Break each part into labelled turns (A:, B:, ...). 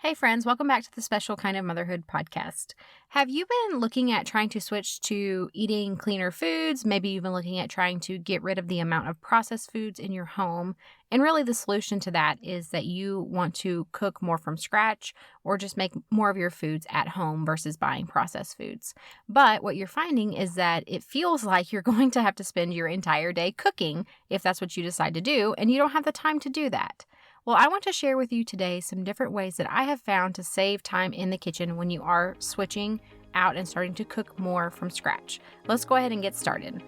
A: Hey friends, welcome back to the Special Kind of Motherhood podcast. Have you been looking at trying to switch to eating cleaner foods? Maybe you've been looking at trying to get rid of the amount of processed foods in your home. And really the solution to that is that you want to cook more from scratch or just make more of your foods at home versus buying processed foods. But what you're finding is that it feels like you're going to have to spend your entire day cooking if that's what you decide to do, and you don't have the time to do that. Well, I want to share with you today some different ways that I have found to save time in the kitchen when you are switching out and starting to cook more from scratch. Let's go ahead and get started.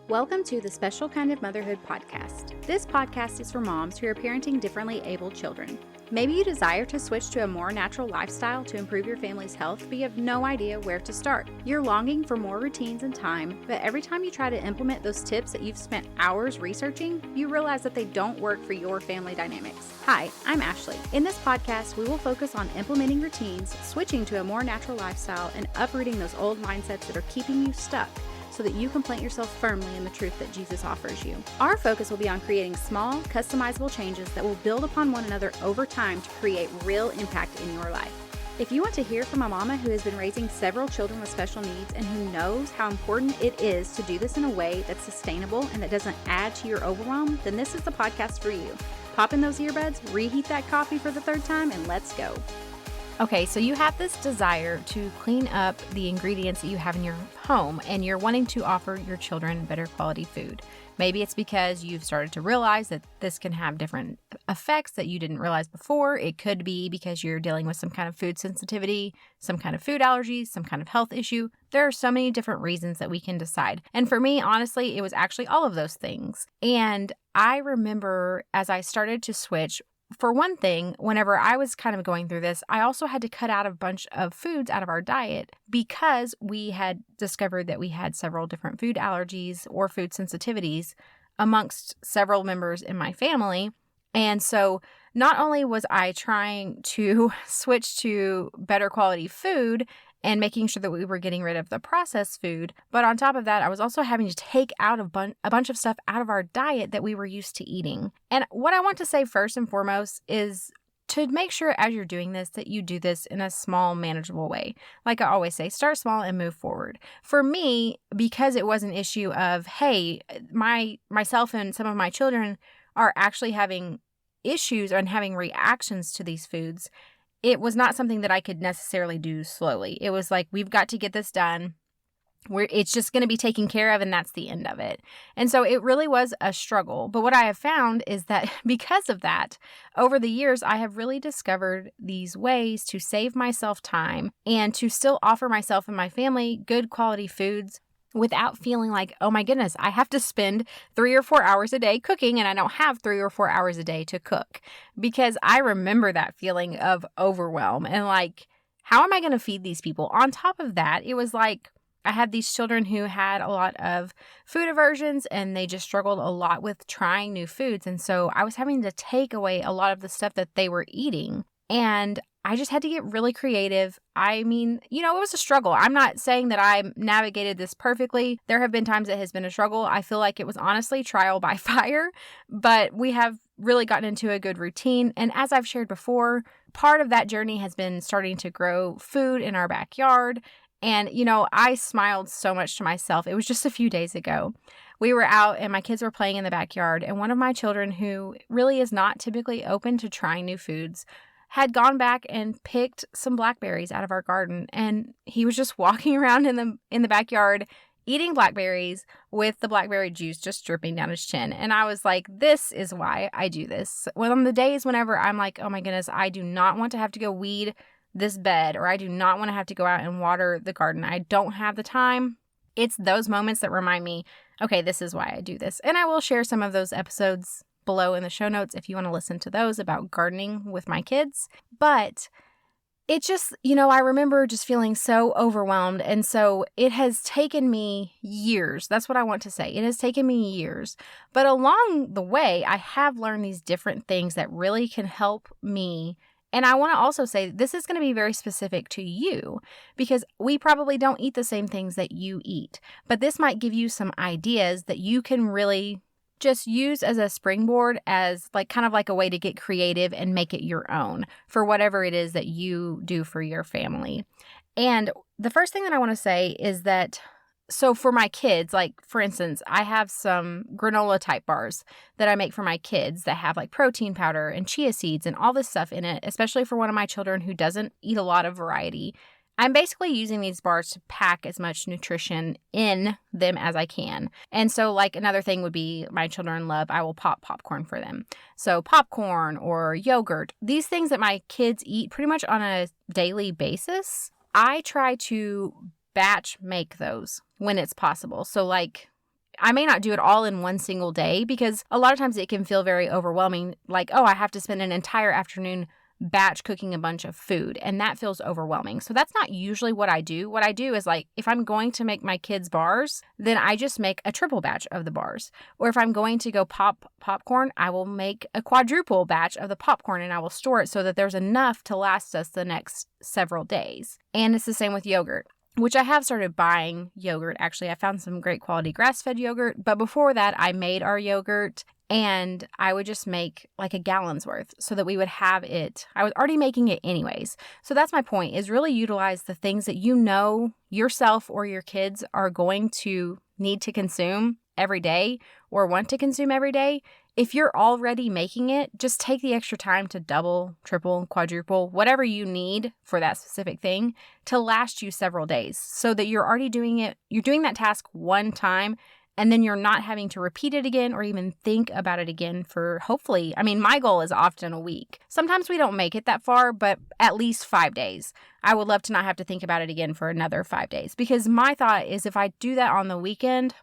A: Welcome to the Special Kind of Motherhood podcast. This podcast is for moms who are parenting differently abled children. Maybe you desire to switch to a more natural lifestyle to improve your family's health, but you have no idea where to start. You're longing for more routines and time, but every time you try to implement those tips that you've spent hours researching, you realize that they don't work for your family dynamics. Hi, I'm Ashley. In this podcast, we will focus on implementing routines, switching to a more natural lifestyle, and uprooting those old mindsets that are keeping you stuck, so that you can plant yourself firmly in the truth that Jesus offers you. Our focus will be on creating small, customizable changes that will build upon one another over time to create real impact in your life. If you want to hear from a mama who has been raising several children with special needs and who knows how important it is to do this in a way that's sustainable and that doesn't add to your overwhelm, then this is the podcast for you. Pop in those earbuds, reheat that coffee for the third time, and let's go. Okay, so you have this desire to clean up the ingredients that you have in your home, and you're wanting to offer your children better quality food. Maybe it's because you've started to realize that this can have different effects that you didn't realize before. It could be because you're dealing with some kind of food sensitivity, some kind of food allergies, some kind of health issue. There are so many different reasons that we can decide. And for me, honestly, it was actually all of those things. And I remember as I started to switch, for one thing, whenever I was kind of going through this, I also had to cut out a bunch of foods out of our diet because we had discovered that we had several different food allergies or food sensitivities amongst several members in my family. And so not only was I trying to switch to better quality food and making sure that we were getting rid of the processed food, but on top of that, I was also having to take out a bunch of stuff out of our diet that we were used to eating. And what I want to say first and foremost is to make sure as you're doing this that you do this in a small, manageable way. Like I always say, start small and move forward. For me, because it was an issue of, hey, myself and some of my children are actually having issues and having reactions to these foods, it was not something that I could necessarily do slowly. It was like, we've got to get this done. It's just going to be taken care of, and that's the end of it. And so it really was a struggle. But what I have found is that because of that, over the years, I have really discovered these ways to save myself time and to still offer myself and my family good quality foods without feeling like, oh my goodness, I have to spend 3 or 4 hours a day cooking and I don't have 3 or 4 hours a day to cook. Because I remember that feeling of overwhelm and like, how am I going to feed these people? On top of that, it was like I had these children who had a lot of food aversions and they just struggled a lot with trying new foods. And so I was having to take away a lot of the stuff that they were eating. And I just had to get really creative. I mean, it was a struggle. I'm not saying that I navigated this perfectly. There have been times it has been a struggle. I feel like it was honestly trial by fire, but we have really gotten into a good routine. And as I've shared before, part of that journey has been starting to grow food in our backyard. And, I smiled so much to myself. It was just a few days ago. We were out and my kids were playing in the backyard. And one of my children, who really is not typically open to trying new foods, had gone back and picked some blackberries out of our garden, and he was just walking around in the backyard eating blackberries with the blackberry juice just dripping down his chin. And I was like, this is why I do this. Well, on the days whenever I'm like, oh my goodness, I do not want to have to go weed this bed, or I do not want to have to go out and water the garden, I don't have the time. It's those moments that remind me, okay, this is why I do this. And I will share some of those episodes below in the show notes if you want to listen to those about gardening with my kids. But it just, I remember just feeling so overwhelmed. And so it has taken me years. That's what I want to say. It has taken me years. But along the way, I have learned these different things that really can help me. And I want to also say this is going to be very specific to you because we probably don't eat the same things that you eat. But this might give you some ideas that you can really just use as a springboard, as like kind of like a way to get creative and make it your own for whatever it is that you do for your family. And the first thing that I want to say is that, so for my kids, like for instance, I have some granola type bars that I make for my kids that have like protein powder and chia seeds and all this stuff in it, especially for one of my children who doesn't eat a lot of variety. I'm basically using these bars to pack as much nutrition in them as I can. And so like another thing would be my children love, I will pop popcorn for them. So popcorn or yogurt, these things that my kids eat pretty much on a daily basis, I try to batch make those when it's possible. So like I may not do it all in one single day because a lot of times it can feel very overwhelming. Like, oh, I have to spend an entire afternoon batch cooking a bunch of food, and that feels overwhelming. So that's not usually what I do. What I do is like if I'm going to make my kids bars, then I just make a triple batch of the bars. Or if I'm going to go pop popcorn, I will make a quadruple batch of the popcorn and I will store it so that there's enough to last us the next several days. And it's the same with yogurt, which I have started buying yogurt. Actually, I found some great quality grass-fed yogurt. But before that, I made our yogurt and I would just make like a gallon's worth so that we would have it. I was already making it anyways. So that's my point, is really utilize the things that you know yourself or your kids are going to need to consume every day or want to consume every day. If you're already making it, just take the extra time to double, triple, quadruple, whatever you need for that specific thing to last you several days so that you're already doing it. You're doing that task one time and then you're not having to repeat it again or even think about it again for hopefully, I mean, my goal is often a week. Sometimes we don't make it that far, but at least 5 days. I would love to not have to think about it again for another 5 days because my thought is if I do that on the weekend,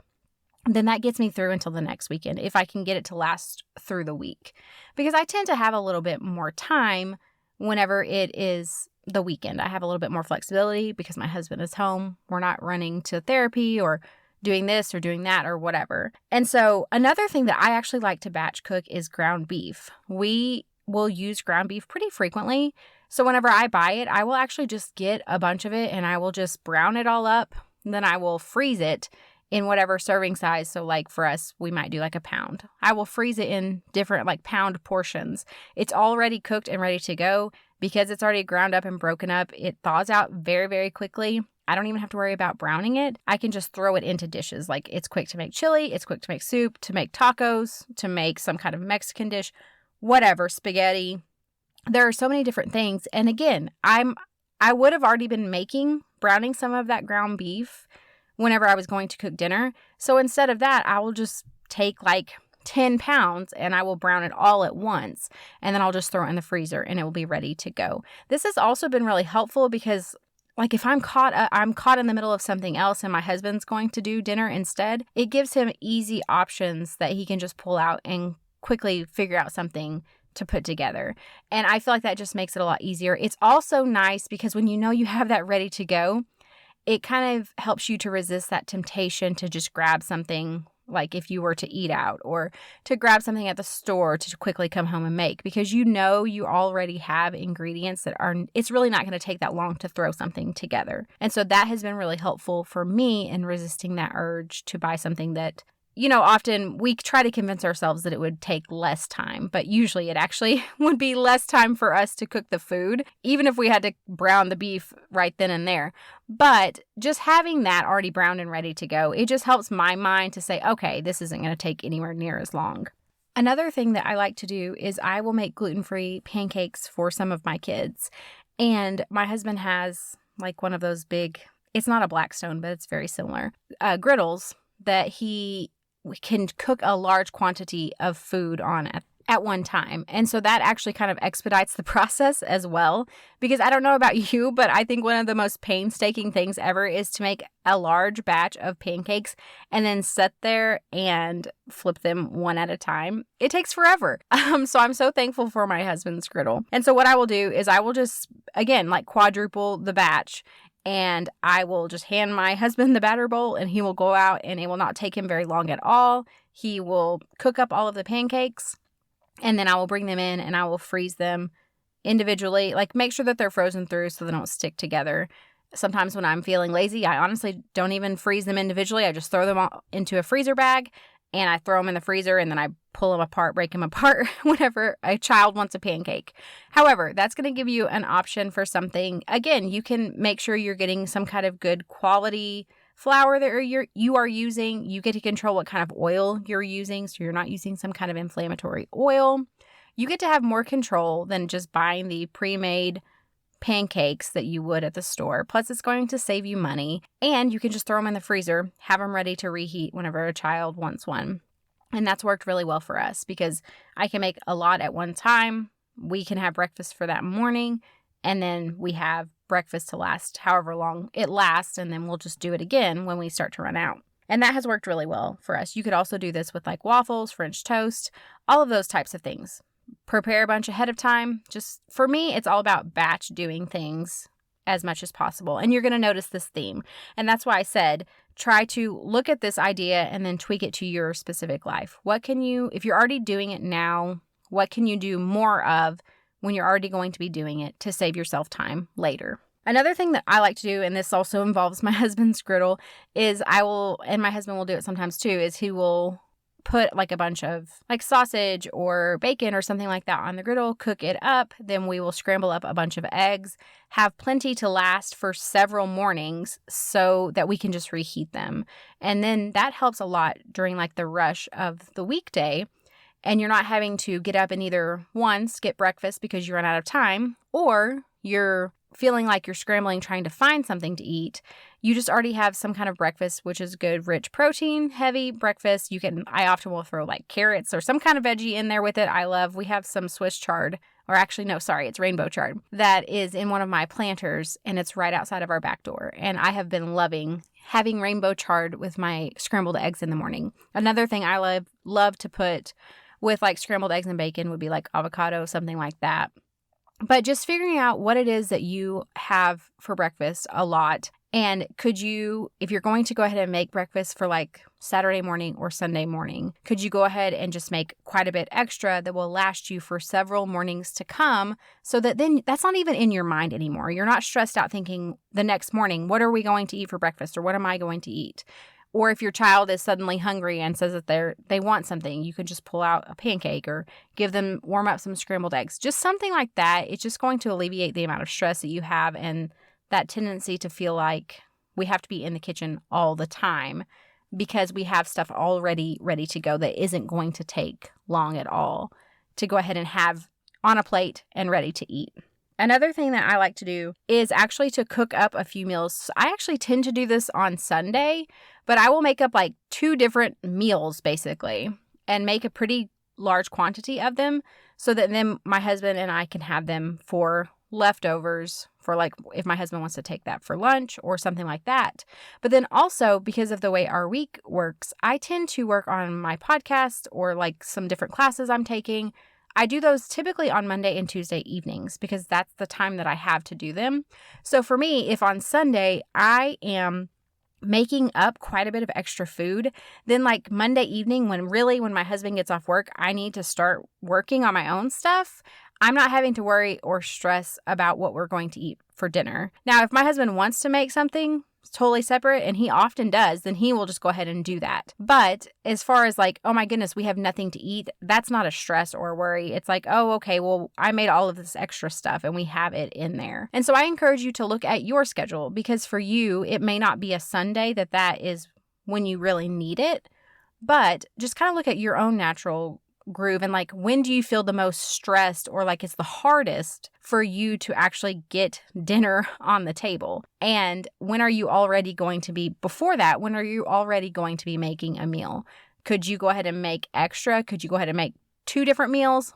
A: then that gets me through until the next weekend if I can get it to last through the week. Because I tend to have a little bit more time whenever it is the weekend. I have a little bit more flexibility because my husband is home. We're not running to therapy or doing this or doing that or whatever. And so another thing that I actually like to batch cook is ground beef. We will use ground beef pretty frequently. So whenever I buy it, I will actually just get a bunch of it and I will just brown it all up. And then I will freeze it in whatever serving size. So like for us, we might do like a pound. I will freeze it in different like pound portions. It's already cooked and ready to go because it's already ground up and broken up. It thaws out very, very quickly. I don't even have to worry about browning it. I can just throw it into dishes. Like it's quick to make chili, it's quick to make soup, to make tacos, to make some kind of Mexican dish, whatever, spaghetti. There are so many different things. And again, I would have already been browning some of that ground beef whenever I was going to cook dinner. So instead of that, I will just take like 10 pounds and I will brown it all at once. And then I'll just throw it in the freezer and it will be ready to go. This has also been really helpful because like if I'm caught in the middle of something else and my husband's going to do dinner instead, it gives him easy options that he can just pull out and quickly figure out something to put together. And I feel like that just makes it a lot easier. It's also nice because when you know you have that ready to go, it kind of helps you to resist that temptation to just grab something like if you were to eat out or to grab something at the store to quickly come home and make because you know you already have ingredients that it's really not going to take that long to throw something together. And so that has been really helpful for me in resisting that urge to buy something that, you know, often we try to convince ourselves that it would take less time, but usually it actually would be less time for us to cook the food, even if we had to brown the beef right then and there. But just having that already browned and ready to go, it just helps my mind to say, okay, this isn't going to take anywhere near as long. Another thing that I like to do is I will make gluten-free pancakes for some of my kids. And my husband has like one of those big, it's not a Blackstone, but it's very similar, griddles that we can cook a large quantity of food on at one time. And so that actually kind of expedites the process as well. Because I don't know about you, but I think one of the most painstaking things ever is to make a large batch of pancakes and then sit there and flip them one at a time. It takes forever. So I'm so thankful for my husband's griddle. And so what I will do is I will just, again, like quadruple the batch. And I will just hand my husband the batter bowl and he will go out and it will not take him very long at all. He will cook up all of the pancakes and then I will bring them in and I will freeze them individually. Like make sure that they're frozen through so they don't stick together. Sometimes when I'm feeling lazy, I honestly don't even freeze them individually. I just throw them all into a freezer bag and I throw them in the freezer and then I pull them apart, break them apart whenever a child wants a pancake. However, that's going to give you an option for something. Again, you can make sure you're getting some kind of good quality flour that you are using. You get to control what kind of oil you're using, so you're not using some kind of inflammatory oil. You get to have more control than just buying the pre-made pancakes that you would at the store. Plus, it's going to save you money, and you can just throw them in the freezer, have them ready to reheat whenever a child wants one. And that's worked really well for us because I can make a lot at one time. We can have breakfast for that morning, and then we have breakfast to last however long it lasts, and then we'll just do it again when we start to run out. And that has worked really well for us. You could also do this with like waffles, French toast, all of those types of things. Prepare a bunch ahead of time. Just for me, it's all about batch doing things as much as possible. And you're going to notice this theme. And that's why I said, try to look at this idea and then tweak it to your specific life. What can you, if you're already doing it now, what can you do more of when you're already going to be doing it to save yourself time later? Another thing that I like to do, and this also involves my husband's griddle, is and my husband will do it sometimes too, is he will put like a bunch of like sausage or bacon or something like that on the griddle, cook it up. Then we will scramble up a bunch of eggs, have plenty to last for several mornings so that we can just reheat them. And then that helps a lot during like the rush of the weekday. And you're not having to get up and either one, skip breakfast because you run out of time, or you're feeling like you're scrambling trying to find something to eat. You just already have some kind of breakfast, which is good, rich protein, heavy breakfast. I often will throw like carrots or some kind of veggie in there with it. We have some Swiss chard, or actually, no, sorry, it's rainbow chard that is in one of my planters, and it's right outside of our back door. And I have been loving having rainbow chard with my scrambled eggs in the morning. Another thing I love to put with like scrambled eggs and bacon would be like avocado, something like that. But just figuring out what it is that you have for breakfast a lot. And could you, if you're going to go ahead and make breakfast for like Saturday morning or Sunday morning, could you go ahead and just make quite a bit extra that will last you for several mornings to come, so that then that's not even in your mind anymore. You're not stressed out thinking the next morning, what are we going to eat for breakfast, or what am I going to eat? Or if your child is suddenly hungry and says that they want something, you can just pull out a pancake or warm up some scrambled eggs. Just something like that. It's just going to alleviate the amount of stress that you have and that tendency to feel like we have to be in the kitchen all the time because we have stuff already ready to go that isn't going to take long at all to go ahead and have on a plate and ready to eat. Another thing that I like to do is actually to cook up a few meals. I actually tend to do this on Sunday, but I will make up like 2 different meals basically and make a pretty large quantity of them so that then my husband and I can have them for leftovers for like if my husband wants to take that for lunch or something like that. But then also because of the way our week works, I tend to work on my podcast or like some different classes I'm taking. I do those typically on Monday and Tuesday evenings because that's the time that I have to do them. So for me, if on Sunday I am making up quite a bit of extra food, then like Monday evening when my husband gets off work, I need to start working on my own stuff. I'm not having to worry or stress about what we're going to eat for dinner. Now, if my husband wants to make something totally separate, and he often does, then he will just go ahead and do that. But as far as like, oh my goodness, we have nothing to eat, that's not a stress or a worry. It's like, oh, okay, well, I made all of this extra stuff and we have it in there. And so I encourage you to look at your schedule because for you, it may not be a Sunday that is when you really need it, but just kind of look at your own natural groove and like when do you feel the most stressed or like it's the hardest for you to actually get dinner on the table, and when are you already going to be making a meal? Could you go ahead and make extra? Could you go ahead and make 2 different meals?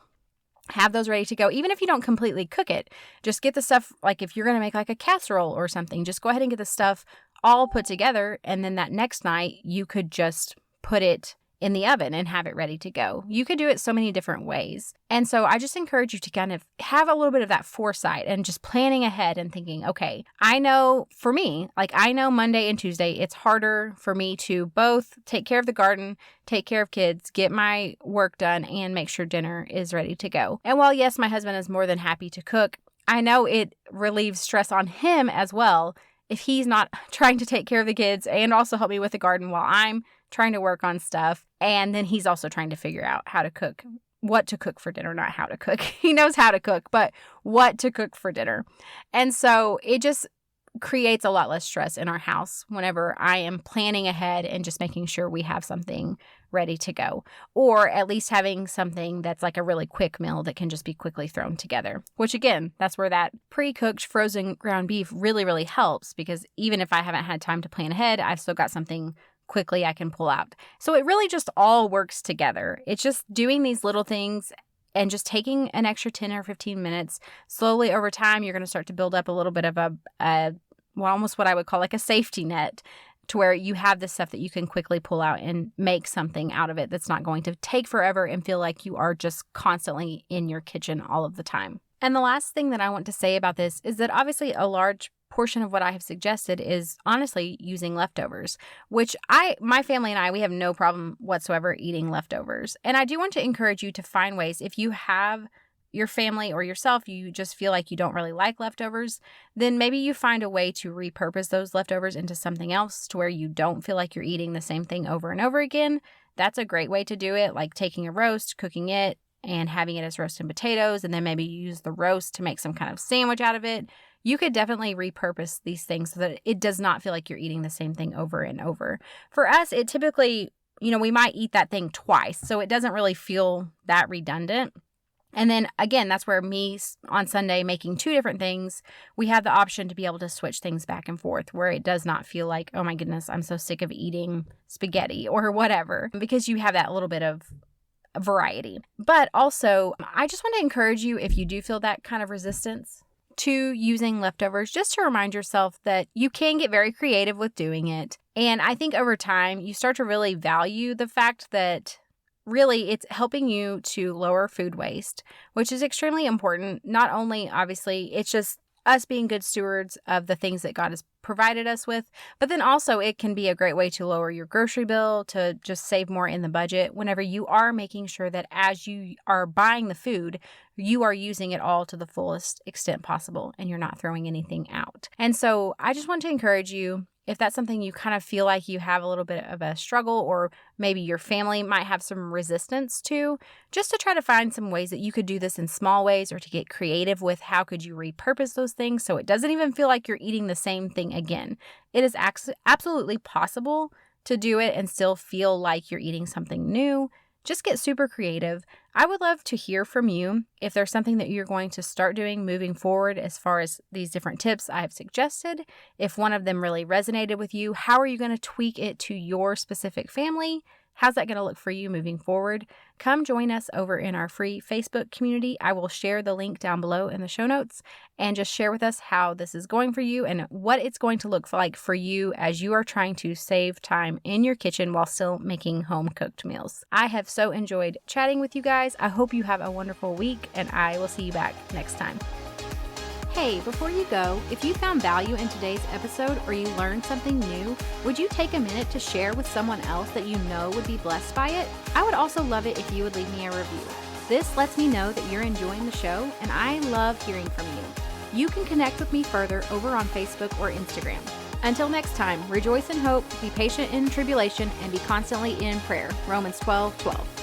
A: Have those ready to go. Even if you don't completely cook it, just get the stuff, like if you're going to make like a casserole or something, just go ahead and get the stuff all put together, and then that next night you could just put it in the oven and have it ready to go. You could do it so many different ways. And so I just encourage you to kind of have a little bit of that foresight and just planning ahead and thinking, okay, I know for me, like I know Monday and Tuesday, it's harder for me to both take care of the garden, take care of kids, get my work done, and make sure dinner is ready to go. And while yes, my husband is more than happy to cook, I know it relieves stress on him as well if he's not trying to take care of the kids and also help me with the garden while I'm trying to work on stuff. And then he's also trying to figure out how to cook, what to cook for dinner, not how to cook. He knows how to cook, but what to cook for dinner. And so it just creates a lot less stress in our house whenever I am planning ahead and just making sure we have something ready to go, or at least having something that's like a really quick meal that can just be quickly thrown together, which again, that's where that pre-cooked frozen ground beef really, really helps, because even if I haven't had time to plan ahead, I've still got something quickly I can pull out. So it really just all works together. It's just doing these little things and just taking an extra 10 or 15 minutes. Slowly over time, you're going to start to build up a little bit of almost what I would call like a safety net, to where you have this stuff that you can quickly pull out and make something out of it that's not going to take forever and feel like you are just constantly in your kitchen all of the time. And the last thing that I want to say about this is that obviously a large portion of what I have suggested is honestly using leftovers, which my family and I, we have no problem whatsoever eating leftovers. And I do want to encourage you to find ways, if you have your family or yourself, you just feel like you don't really like leftovers, then maybe you find a way to repurpose those leftovers into something else to where you don't feel like you're eating the same thing over and over again. That's a great way to do it, like taking a roast, cooking it, and having it as roasted potatoes, and then maybe use the roast to make some kind of sandwich out of it. You could definitely repurpose these things so that it does not feel like you're eating the same thing over and over. For us, it typically, we might eat that thing twice, so it doesn't really feel that redundant. And then again, that's where me on Sunday making 2 different things, we have the option to be able to switch things back and forth, where it does not feel like, oh my goodness, I'm so sick of eating spaghetti or whatever, because you have that little bit of variety. But also, I just want to encourage you, if you do feel that kind of resistance to using leftovers, just to remind yourself that you can get very creative with doing it. And I think over time, you start to really value the fact that really, it's helping you to lower food waste, which is extremely important. Not only, obviously, it's just us being good stewards of the things that God has provided us with, but then also it can be a great way to lower your grocery bill, to just save more in the budget whenever you are making sure that as you are buying the food, you are using it all to the fullest extent possible and you're not throwing anything out. And so I just want to encourage you, if that's something you kind of feel like you have a little bit of a struggle, or maybe your family might have some resistance to, just to try to find some ways that you could do this in small ways, or to get creative with how could you repurpose those things so it doesn't even feel like you're eating the same thing again. It is absolutely possible to do it and still feel like you're eating something new. Just get super creative. I would love to hear from you if there's something that you're going to start doing moving forward as far as these different tips I have suggested. If one of them really resonated with you, how are you going to tweak it to your specific family? How's that going to look for you moving forward? Come join us over in our free Facebook community. I will share the link down below in the show notes, and just share with us how this is going for you and what it's going to look like for you as you are trying to save time in your kitchen while still making home-cooked meals. I have so enjoyed chatting with you guys. I hope you have a wonderful week, and I will see you back next time. Hey, before you go, if you found value in today's episode or you learned something new, would you take a minute to share with someone else that you know would be blessed by it? I would also love it if you would leave me a review. This lets me know that you're enjoying the show, and I love hearing from you. You can connect with me further over on Facebook or Instagram. Until next time, rejoice in hope, be patient in tribulation, and be constantly in prayer. Romans 12:12.